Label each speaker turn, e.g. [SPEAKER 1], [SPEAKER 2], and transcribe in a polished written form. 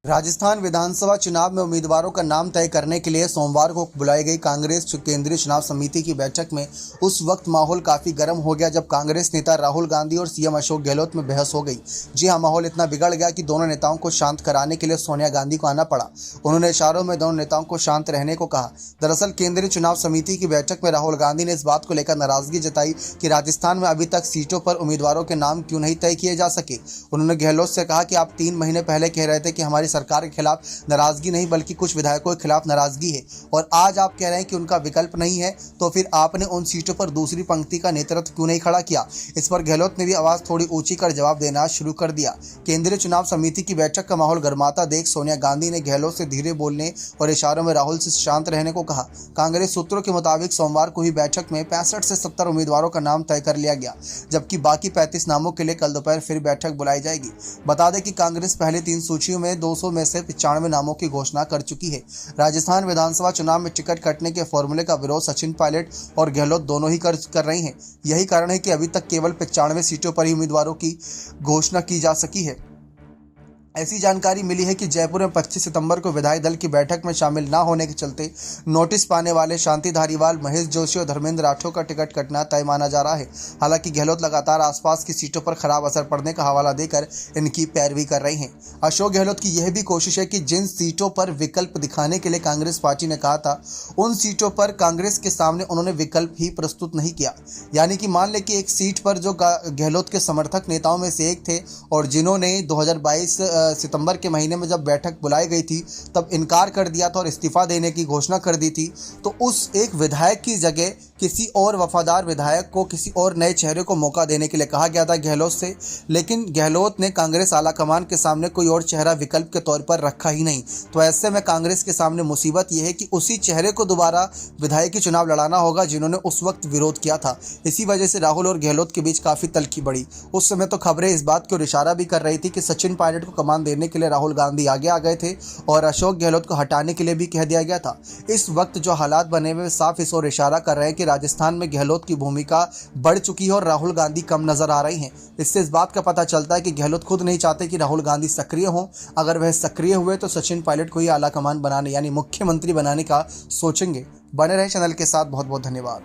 [SPEAKER 1] राजस्थान विधानसभा चुनाव में उम्मीदवारों का नाम तय करने के लिए सोमवार को बुलाई गई कांग्रेस केंद्रीय चुनाव समिति की बैठक में उस वक्त माहौल काफी गर्म हो गया जब कांग्रेस नेता राहुल गांधी और सीएम अशोक गहलोत में बहस हो गई। जी हां, माहौल इतना बिगड़ गया कि दोनों नेताओं को शांत कराने के लिए सोनिया गांधी को आना पड़ा। उन्होंने इशारों में दोनों नेताओं को शांत रहने को कहा। दरअसल केंद्रीय चुनाव समिति की बैठक में राहुल गांधी ने इस बात को लेकर नाराजगी जताई कि राजस्थान में अभी तक सीटों पर उम्मीदवारों के नाम क्यों नहीं तय किए जा सके। उन्होंने गहलोत से कहा कि आप 3 महीने पहले कह रहे थे कि हमारी सरकार के खिलाफ नाराजगी नहीं बल्कि कुछ विधायकों के खिलाफ नाराजगी है, और आज आप कह रहे हैं कि उनका विकल्प नहीं है, तो फिर आपने उन सीटों पर दूसरी पंक्ति का नेतृत्व क्यों नहीं खड़ा किया। इस पर गहलोत ने भी आवाज थोड़ी ऊंची कर जवाब देना शुरू कर दिया। केंद्रीय चुनाव समिति की बैठक का माहौल गर्माता देख सोनिया गांधी ने गहलोत से धीरे बोलने और इशारों में राहुल से शांत रहने को कहा। कांग्रेस सूत्रों के मुताबिक सोमवार को हुई बैठक में 65 से 70 उम्मीदवारों का नाम तय कर लिया गया, जबकि बाकी 35 नामों के लिए कल दोपहर फिर बैठक बुलाई जाएगी। बता दें कि कांग्रेस पहले 3 सूचियों में 200 में से 95 नामों की घोषणा कर चुकी है। राजस्थान विधानसभा चुनाव में टिकट कटने के फॉर्मूले का विरोध सचिन पायलट और गहलोत दोनों ही कर रहे हैं। यही कारण है कि अभी तक केवल 95 सीटों पर ही उम्मीदवारों की घोषणा की जा सकी है। ऐसी जानकारी मिली है कि जयपुर में 25 सितंबर को विधायक दल की बैठक में शामिल न होने के चलते नोटिस पाने वाले शांति धारीवाल, महेश जोशी और धर्मेंद्र राठौर का टिकट कटना तय माना जा रहा है। हालांकि गहलोत लगातार आसपास की सीटों पर खराब असर पड़ने का हवाला देकर इनकी पैरवी कर रहे हैं। अशोक गहलोत की यह भी कोशिश है कि जिन सीटों पर विकल्प दिखाने के लिए कांग्रेस पार्टी ने कहा था, उन सीटों पर कांग्रेस के सामने उन्होंने विकल्प ही प्रस्तुत नहीं किया। यानी कि मान लें कि एक सीट पर जो गहलोत के समर्थक नेताओं में से एक थे और जिन्होंने 2022 सितंबर के महीने में जब बैठक बुलाई गई थी तब इनकार कर दिया था और इस्तीफा देने की घोषणा कर दी थी, तो उस एक विधायक की जगह किसी और वफादार विधायक को, किसी और नए चेहरे को मौका देने के लिए कहा गया था गहलोत से। लेकिन गहलोत ने कांग्रेस आलाकमान के सामने कोई और चेहरा विकल्प के तौर पर रखा ही नहीं। तो ऐसे में कांग्रेस के सामने मुसीबत यह है कि उसी चेहरे को दोबारा विधायकी चुनाव लड़ाना होगा जिन्होंने उस वक्त विरोध किया था। इसी वजह से राहुल और गहलोत के बीच काफी तल्खी बढ़ी। उस समय तो खबरें इस बात की ओर इशारा भी कर रही थी कि सचिन पायलट को कमान देने के लिए राहुल गांधी आगे आ गए थे और अशोक गहलोत को हटाने के लिए भी कह दिया गया था। इस वक्त जो हालात बने हुए साफ इस ओर इशारा कर रहे हैं कि राजस्थान में गहलोत की भूमिका बढ़ चुकी है और राहुल गांधी कम नजर आ रही हैं। इससे इस बात का पता चलता है कि गहलोत खुद नहीं चाहते कि राहुल गांधी सक्रिय हों। अगर वह सक्रिय हुए तो सचिन पायलट को ही आला कमान बनाने यानी मुख्यमंत्री बनाने का सोचेंगे। बने रहे चैनल के साथ। बहुत बहुत धन्यवाद।